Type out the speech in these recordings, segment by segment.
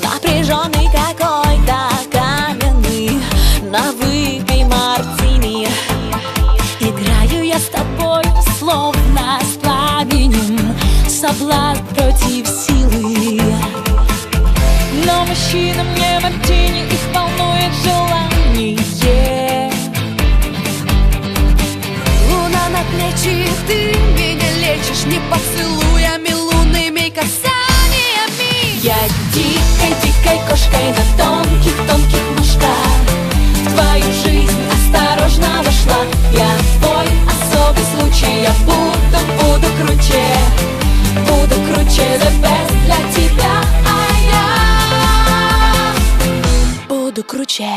напряженный какой-то, каменный, на выпей мартини. Играю я с тобой, словно с пламенем, соблазн против силы. Но мужчинам не мартини, их волнует желание. Луна на плечи, ты меня лечишь не поцелуями, лунными касаниями. Я дикой кошкой на тонких ножках в твою жизнь осторожно вошла. Я твой особый случай, я буду круче, the best для тебя, а я буду круче.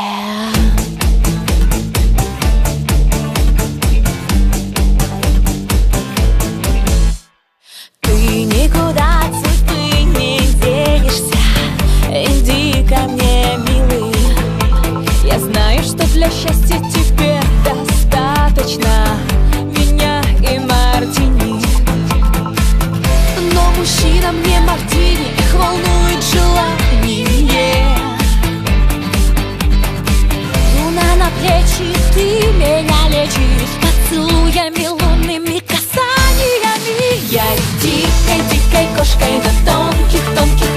Ты никуда от судьбы не денешься, иди ко мне, милый. Я знаю, что для счастья тебе достаточно меня и мартини. Но мужчинам не мартини, их волнует желание. Луна на плечи, ты меня лечишь поцелуями, лунными касаниями. Я дикой кошкой на тонких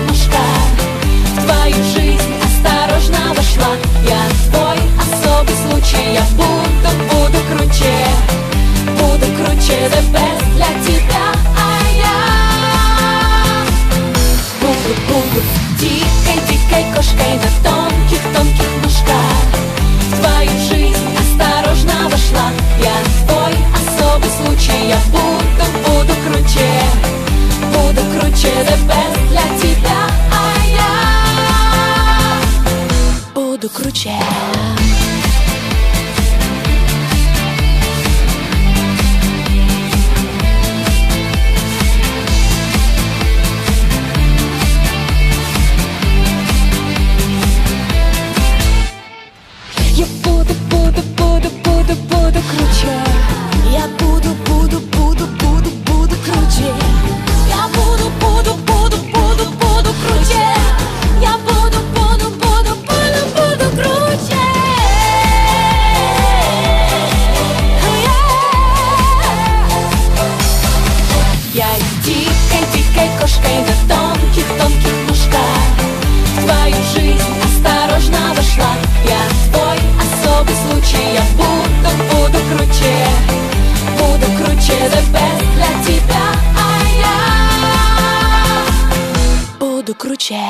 ножках в твою жизнь осторожно вошла. Я твой особый случай, я буду круче, the best для тебя, а я буду дикой кошкой на тонких ножках в твою жизнь осторожно вошла. Я твой особый случай, я буду круче, the best для тебя, а я буду круче. Я буду круче. Я буду круче. Я буду круче. Я буду круче. Я дикой кошкой на тонких ножках в твою жизнь осторожно вошла. Я твой особый случай, я буду круче, the best для тебя, а я буду круче.